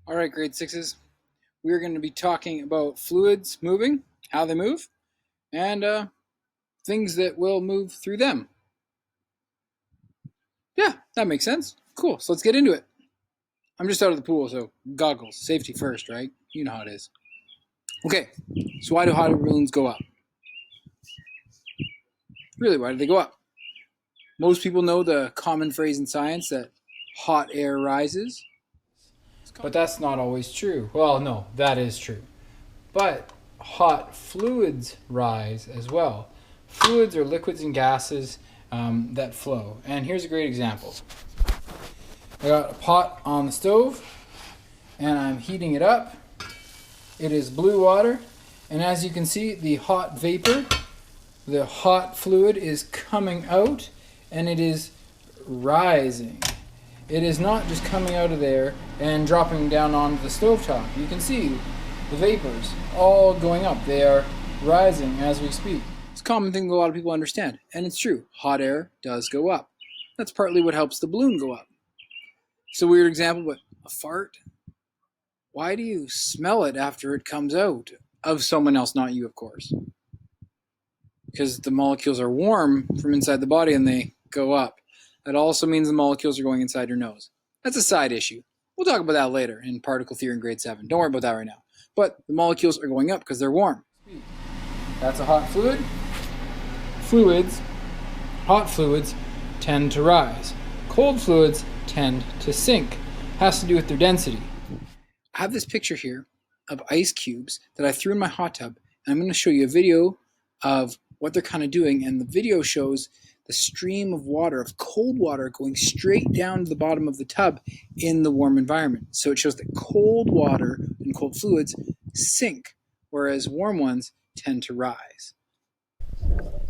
All right, grade sixes, we're going to be talking about fluids moving, how they move, and things that will move through them. Yeah, that makes sense. Cool, so let's get into it. I'm just out of the pool, so goggles, safety first, right? You know how it is. Okay, so why do hot air balloons go up? Really, why do they go up? Most people know the common phrase in science that hot air rises. But that's not always true. Well, no, that is true. But hot fluids rise as well. Fluids are liquids and gases that flow. And here's a great example. I got a pot on the stove and I'm heating it up. It is blue water. And as you can see, the hot vapor, the hot fluid is coming out and it is rising. It is not just coming out of there and dropping down onto the stovetop. You can see the vapors all going up. They are rising as we speak. It's a common thing that a lot of people understand, and it's true. Hot air does go up. That's partly what helps the balloon go up. It's a weird example, but a fart? Why do you smell it after it comes out? Of someone else, not you, of course. Because the molecules are warm from inside the body and they go up. That also means the molecules are going inside your nose. That's a side issue. We'll talk about that later in particle theory in grade 7. Don't worry about that right now. But the molecules are going up because they're warm. That's a hot fluid. Hot fluids tend to rise. Cold fluids tend to sink. Has to do with their density. I have this picture here of ice cubes that I threw in my hot tub, and I'm going to show you a video of what they're kind of doing, and the video shows the stream of water, of cold water, going straight down to the bottom of the tub in the warm environment. So it shows that cold water and cold fluids sink, whereas warm ones tend to rise.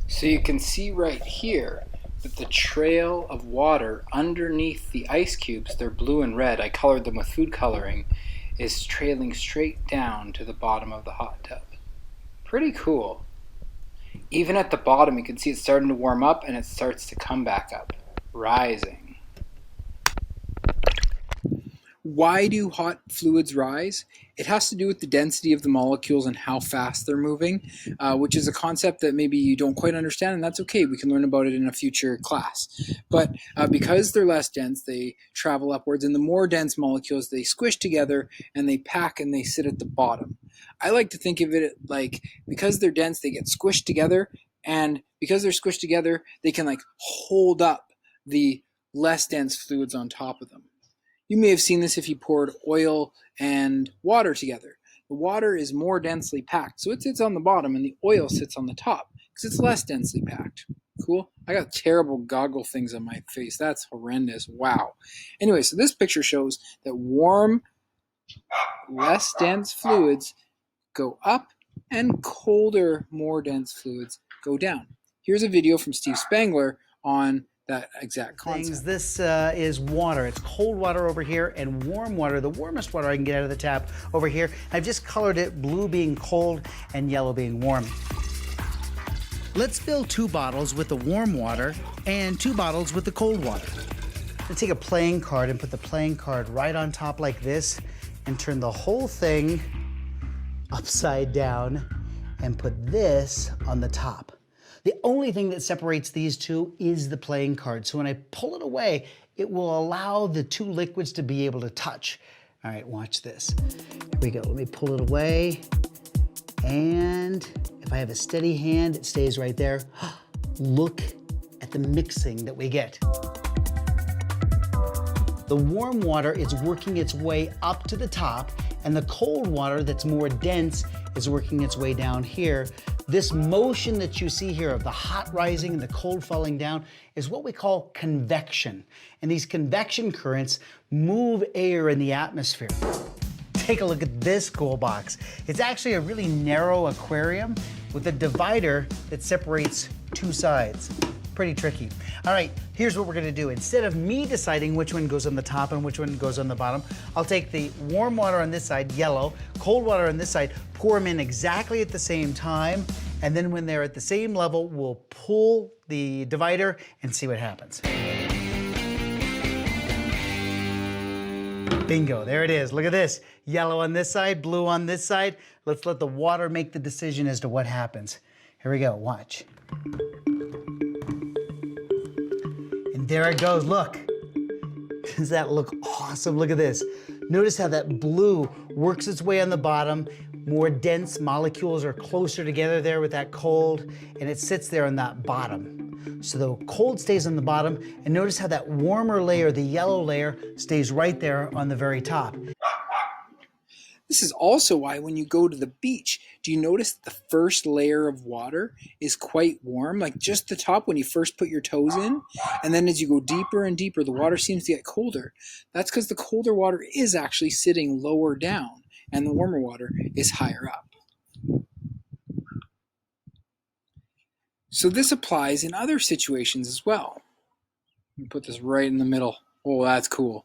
So you can see right here that the trail of water underneath the ice cubes, they're blue and red, I colored them with food coloring, is trailing straight down to the bottom of the hot tub. Pretty cool. Even at the bottom, you can see it's starting to warm up and it starts to come back up, rising. Why do hot fluids rise? It has to do with the density of the molecules and how fast they're moving, which is a concept that maybe you don't quite understand, and that's okay. We can learn about it in a future class. But because they're less dense, they travel upwards, and the more dense molecules, they squish together, and they pack, and they sit at the bottom. I like to think of it like because they're dense, they get squished together, and because they're squished together, they can like hold up the less dense fluids on top of them. You may have seen this if you poured oil and water together. The water is more densely packed, so it sits on the bottom and the oil sits on the top because it's less densely packed. Cool? I got terrible goggle things on my face. That's horrendous. Wow. Anyway, so this picture shows that warm, less dense fluids go up and colder, more dense fluids go down. Here's a video from Steve Spangler on that exact concept. This is water. It's cold water over here and warm water, the warmest water I can get out of the tap over here. I've just colored it blue being cold and yellow being warm. Let's fill 2 bottles with the warm water and 2 bottles with the cold water. Let's take a playing card and put the playing card right on top like this and turn the whole thing upside down and put this on the top. The only thing that separates these two is the playing card. So when I pull it away, it will allow the 2 liquids to be able to touch. All right, watch this. Here we go. Let me pull it away. And if I have a steady hand, it stays right there. Look at the mixing that we get. The warm water is working its way up to the top, and the cold water that's more dense is working its way down here. This motion that you see here of the hot rising and the cold falling down is what we call convection. And these convection currents move air in the atmosphere. Take a look at this cool box. It's actually a really narrow aquarium with a divider that separates 2 sides. Pretty tricky. All right, here's what we're gonna do. Instead of me deciding which one goes on the top and which one goes on the bottom, I'll take the warm water on this side, yellow, cold water on this side, pour them in exactly at the same time, and then when they're at the same level, we'll pull the divider and see what happens. Bingo, there it is. Look at this. Yellow on this side, blue on this side. Let's let the water make the decision as to what happens. Here we go, watch. And there it goes, look. Does that look awesome? Look at this. Notice how that blue works its way on the bottom. More dense molecules are closer together there with that cold, and it sits there on that bottom. So the cold stays on the bottom, and notice how that warmer layer, the yellow layer, stays right there on the very top. This is also why when you go to the beach, do you notice the first layer of water is quite warm, like just the top when you first put your toes in, and then as you go deeper and deeper, the water seems to get colder. That's because the colder water is actually sitting lower down, and the warmer water is higher up. So this applies in other situations as well. Let me put this right in the middle. Oh, that's cool.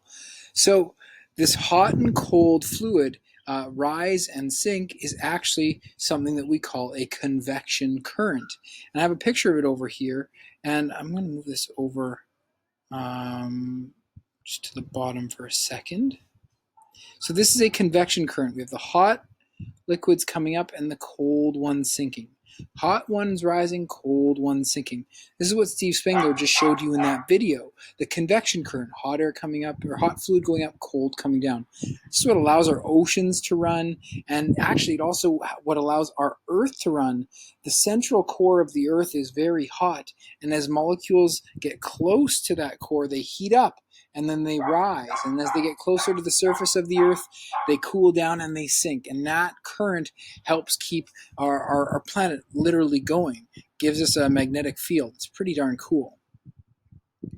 So this hot and cold fluid rise and sink is actually something that we call a convection current. And I have a picture of it over here, and I'm going to move this over just to the bottom for a second. So this is a convection current. We have the hot liquids coming up and the cold ones sinking. Hot ones rising, cold ones sinking. This is what Steve Spangler just showed you in that video. The convection current, hot air coming up, or hot fluid going up, cold coming down. This is what allows our oceans to run, and actually it also what allows our Earth to run. The central core of the Earth is very hot, and as molecules get close to that core, they heat up, and then they rise. And as they get closer to the surface of the Earth, they cool down and they sink. And that current helps keep our planet literally going, gives us a magnetic field. It's pretty darn cool.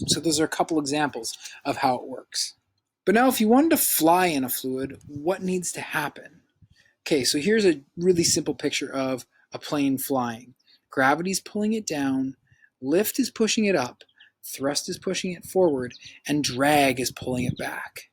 So those are a couple examples of how it works. But now if you wanted to fly in a fluid, what needs to happen? Okay, so here's a really simple picture of a plane flying. Gravity's pulling it down, lift is pushing it up, thrust is pushing it forward, and drag is pulling it back.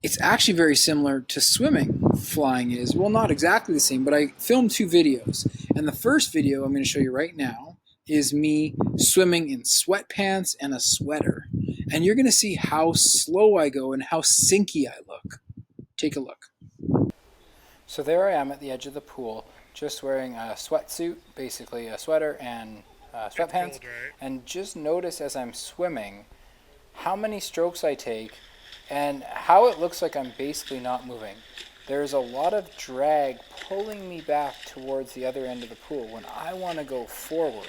It's actually very similar to swimming. Flying is, well, not exactly the same, but I filmed 2 videos. And the first video I'm going to show you right now is me swimming in sweatpants and a sweater. And you're going to see how slow I go and how sinky I look. Take a look. So there I am at the edge of the pool, just wearing a sweatsuit, basically a sweater and sweatpants, and just notice as I'm swimming how many strokes I take and how it looks like I'm basically not moving. There's a lot of drag pulling me back towards the other end of the pool. When I want to go forward,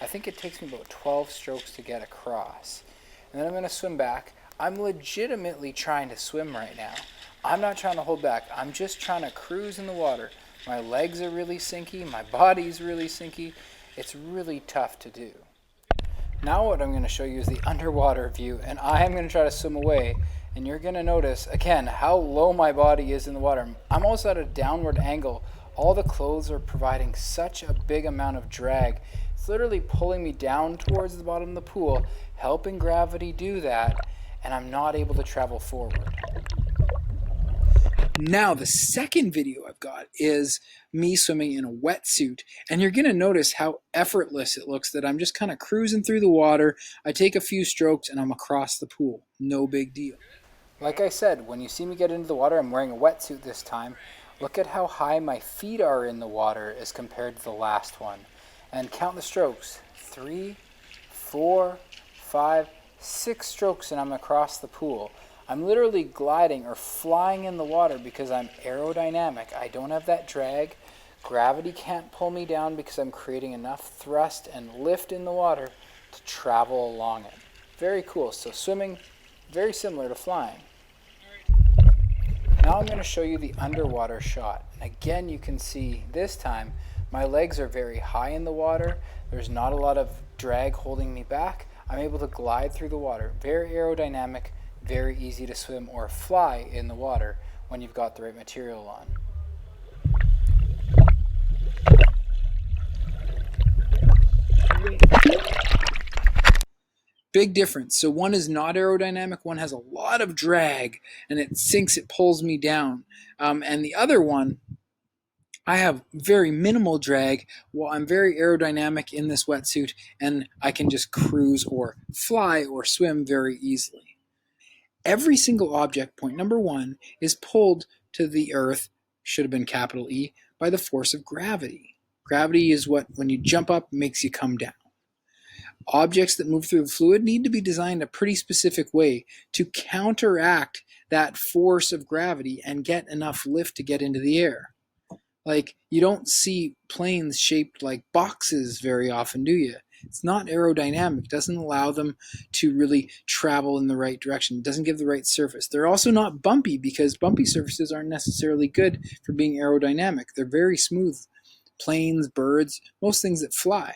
I think it takes me about 12 strokes to get across. And then I'm going to swim back. I'm legitimately trying to swim right now. I'm not trying to hold back. I'm just trying to cruise in the water. My legs are really sinky. My body's really sinky. It's really tough to do. Now what I'm going to show you is the underwater view, and I am going to try to swim away, and you're going to notice, again, how low my body is in the water. I'm almost at a downward angle. All the clothes are providing such a big amount of drag. It's literally pulling me down towards the bottom of the pool, helping gravity do that, and I'm not able to travel forward. Now the second video I've got is me swimming in a wetsuit, and you're going to notice how effortless it looks, that I'm just kind of cruising through the water. I take a few strokes and I'm across the pool. No big deal. Like I said, when you see me get into the water, I'm wearing a wetsuit this time. Look at how high my feet are in the water as compared to the last one. And count the strokes. 3, 4, 5, 6 strokes and I'm across the pool. I'm literally gliding or flying in the water because I'm aerodynamic. I don't have that drag. Gravity can't pull me down because I'm creating enough thrust and lift in the water to travel along it. Very cool. So swimming, very similar to flying. Now I'm going to show you the underwater shot. And again, you can see this time my legs are very high in the water. There's not a lot of drag holding me back. I'm able to glide through the water. Very aerodynamic. Very easy to swim or fly in the water when you've got the right material on. Big difference. So one is not aerodynamic, one has a lot of drag and it sinks, it pulls me down. And the other one, I have very minimal drag while I'm very aerodynamic in this wetsuit, and I can just cruise or fly or swim very easily. Every single object, point number one, is pulled to the earth, should have been capital E, by the force of gravity. Gravity is what, when you jump up, makes you come down. Objects that move through the fluid need to be designed a pretty specific way to counteract that force of gravity and get enough lift to get into the air. Like, you don't see planes shaped like boxes very often, do you? It's not aerodynamic. It doesn't allow them to really travel in the right direction. It doesn't give the right surface. They're also not bumpy, because bumpy surfaces aren't necessarily good for being aerodynamic. They're very smooth. Planes, birds, most things that fly.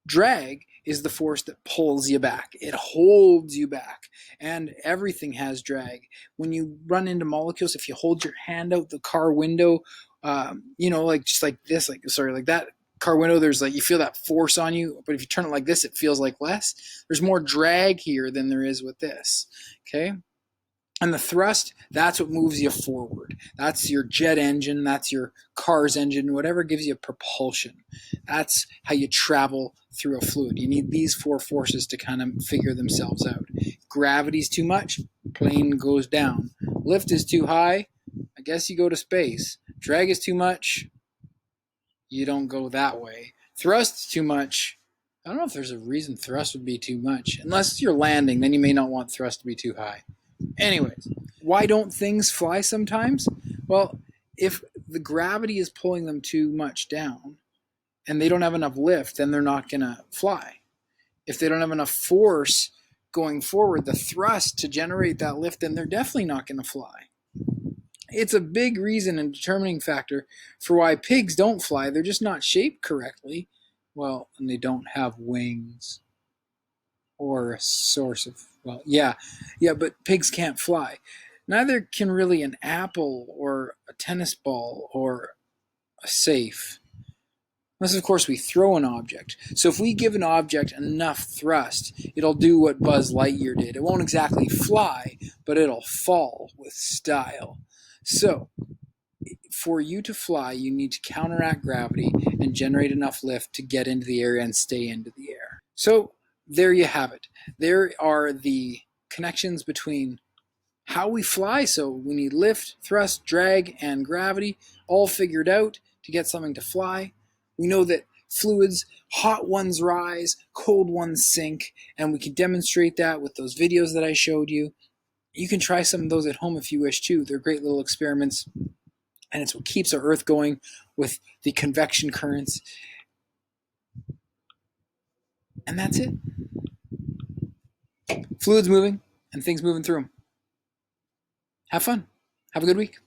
Drag is the force that pulls you back. It holds you back. And everything has drag. When you run into molecules, if you hold your hand out the car window, like just like this, like that car window, there's like, you feel that force on you. But if you turn it like this, it feels like less. There's more drag here than there is with this. Okay. And the thrust, that's what moves you forward. That's your jet engine. That's your car's engine, whatever gives you propulsion. That's how you travel through a fluid. You need these four forces to kind of figure themselves out. Gravity's too much, plane goes down. Lift is too high, I guess you go to space. Drag is too much, you don't go that way. Thrust is too much. I don't know if there's a reason thrust would be too much. Unless you're landing, then you may not want thrust to be too high. Anyways, why don't things fly sometimes? Well, if the gravity is pulling them too much down and they don't have enough lift, then they're not going to fly. If they don't have enough force going forward, the thrust to generate that lift, then they're definitely not going to fly. It's a big reason and determining factor for why pigs don't fly. They're just not shaped correctly. Well, and they don't have wings or a source of, but pigs can't fly. Neither can really an apple or a tennis ball or a safe. Unless, of course, we throw an object. So if we give an object enough thrust, it'll do what Buzz Lightyear did. It won't exactly fly, but it'll fall with style. So, for you to fly, you need to counteract gravity and generate enough lift to get into the air and stay into the air. So, there you have it. There are the connections between how we fly. So we need lift, thrust, drag, and gravity all figured out to get something to fly. We know that fluids, hot ones rise, cold ones sink, and we can demonstrate that with those videos that I showed you. You can try some of those at home if you wish too. They're great little experiments, and it's what keeps our Earth going with the convection currents. And that's it. Fluids moving and things moving through them. Have fun. Have a good week.